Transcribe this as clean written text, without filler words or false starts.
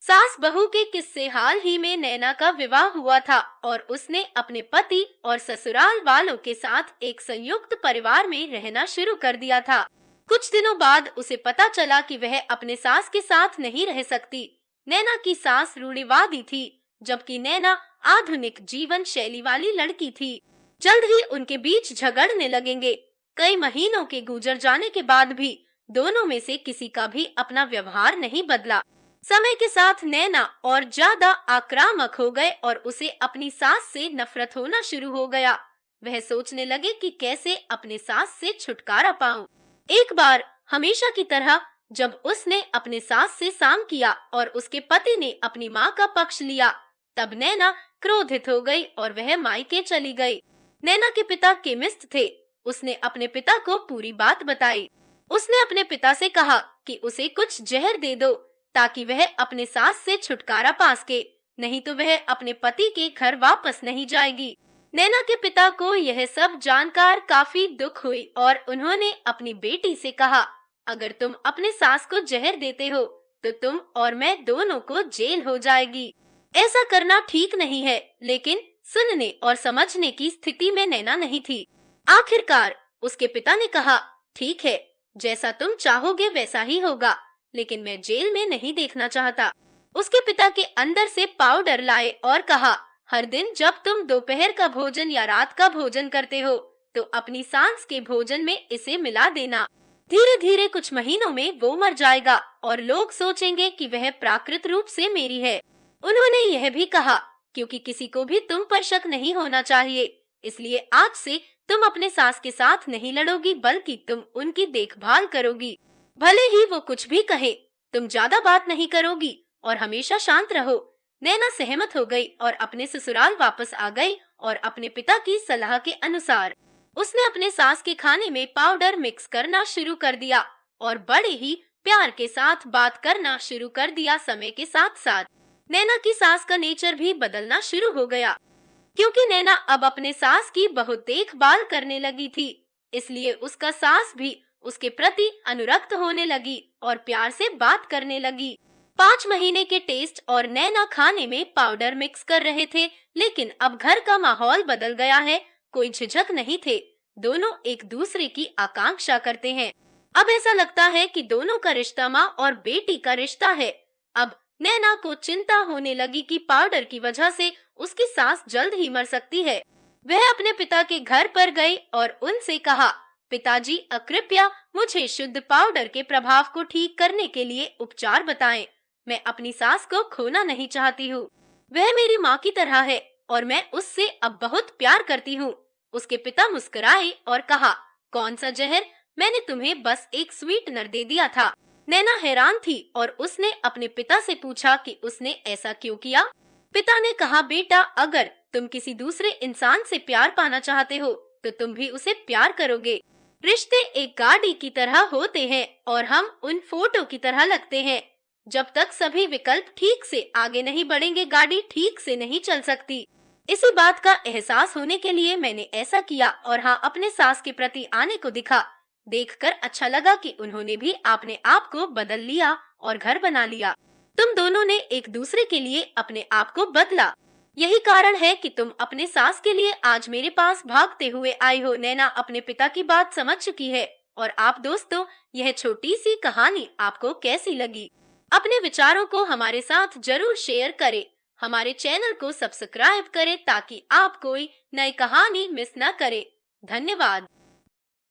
सास बहू के किस्से। हाल ही में नैना का विवाह हुआ था और उसने अपने पति और ससुराल वालों के साथ एक संयुक्त परिवार में रहना शुरू कर दिया था। कुछ दिनों बाद उसे पता चला कि वह अपने सास के साथ नहीं रह सकती। नैना की सास रूढ़िवादी थी, जबकि नैना आधुनिक जीवन शैली वाली लड़की थी। जल्द ही उनके बीच झगड़ने लगेंगे। कई महीनों के गुजर जाने के बाद भी दोनों में से किसी का भी अपना व्यवहार नहीं बदला। समय के साथ नैना और ज्यादा आक्रामक हो गए और उसे अपनी सास से नफरत होना शुरू हो गया। वह सोचने लगे कि कैसे अपने सास से छुटकारा पाऊं। एक बार हमेशा की तरह जब उसने अपने सास से साम किया और उसके पति ने अपनी माँ का पक्ष लिया, तब नैना क्रोधित हो गई और वह मायके चली गई। नैना के पिता केमिस्ट थे। उसने अपने पिता को पूरी बात बताई। उसने अपने पिता से कहा कि उसे कुछ जहर दे दो ताकि वह अपने सास से छुटकारा पा सके, नहीं तो वह अपने पति के घर वापस नहीं जाएगी। नैना के पिता को यह सब जानकर काफी दुख हुई और उन्होंने अपनी बेटी से कहा, अगर तुम अपने सास को जहर देते हो तो तुम और मैं दोनों को जेल हो जाएगी। ऐसा करना ठीक नहीं है, लेकिन सुनने और समझने की स्थिति में नैना नहीं थी। आखिरकार उसके पिता ने कहा, ठीक है, जैसा तुम चाहोगे वैसा ही होगा, लेकिन मैं जेल में नहीं देखना चाहता। उसके पिता के अंदर से पाउडर लाए और कहा, हर दिन जब तुम दोपहर का भोजन या रात का भोजन करते हो तो अपनी सांस के भोजन में इसे मिला देना। धीरे धीरे कुछ महीनों में वो मर जाएगा और लोग सोचेंगे कि वह प्राकृत रूप से मेरी है। उन्होंने यह भी कहा, क्योंकि किसी को भी तुम पर शक नहीं होना चाहिए, इसलिए आज से तुम अपने सास के साथ नहीं लड़ोगी, बल्कि तुम उनकी देखभाल करोगी। भले ही वो कुछ भी कहे, तुम ज्यादा बात नहीं करोगी और हमेशा शांत रहो। नैना सहमत हो गई और अपने ससुराल वापस आ गई और अपने पिता की सलाह के अनुसार उसने अपने सास के खाने में पाउडर मिक्स करना शुरू कर दिया और बड़े ही प्यार के साथ बात करना शुरू कर दिया। समय के साथ साथ नैना की सास का नेचर भी बदलना शुरू हो गया, क्योंकि नैना अब अपने सास की बहुत देखभाल करने लगी थी, इसलिए उसका सास भी उसके प्रति अनुरक्त होने लगी और प्यार से बात करने लगी। 5 महीने के टेस्ट और नैना खाने में पाउडर मिक्स कर रहे थे, लेकिन अब घर का माहौल बदल गया है। कोई झिझक नहीं थे, दोनों एक दूसरे की आकांक्षा करते हैं। अब ऐसा लगता है कि दोनों का रिश्ता माँ और बेटी का रिश्ता है। अब नैना को चिंता होने लगी कि पाउडर की वजह से उसकी सास जल्द ही मर सकती है। वह अपने पिता के घर पर गई और उनसे कहा, पिताजी, कृपया मुझे शुद्ध पाउडर के प्रभाव को ठीक करने के लिए उपचार बताएं। मैं अपनी सास को खोना नहीं चाहती हूँ। वह मेरी माँ की तरह है और मैं उससे अब बहुत प्यार करती हूँ। उसके पिता मुस्कुराए और कहा, कौन सा जहर? मैंने तुम्हें बस एक स्वीटनर दे दिया था। नैना हैरान थी और उसने अपने पिता से पूछा कि उसने ऐसा क्यों किया। पिता ने कहा, बेटा, अगर तुम किसी दूसरे इंसान से प्यार पाना चाहते हो तो तुम भी उसे प्यार करोगे। रिश्ते एक गाड़ी की तरह होते हैं और हम उन फोटो की तरह लगते हैं। जब तक सभी विकल्प ठीक से आगे नहीं बढ़ेंगे, गाड़ी ठीक से नहीं चल सकती। इसी बात का एहसास होने के लिए मैंने ऐसा किया और हाँ, अपने सास के प्रति आने को दिखा। देखकर अच्छा लगा कि उन्होंने भी अपने आप को बदल लिया और घर बना लिया। तुम दोनों ने एक दूसरे के लिए अपने आप को बदला। यही कारण है कि तुम अपने सास के लिए आज मेरे पास भागते हुए आई हो। नैना अपने पिता की बात समझ चुकी है। और आप दोस्तों, यह छोटी सी कहानी आपको कैसी लगी? अपने विचारों को हमारे साथ जरूर शेयर करें। हमारे चैनल को सब्सक्राइब करें ताकि आप कोई नई कहानी मिस न करें। धन्यवाद।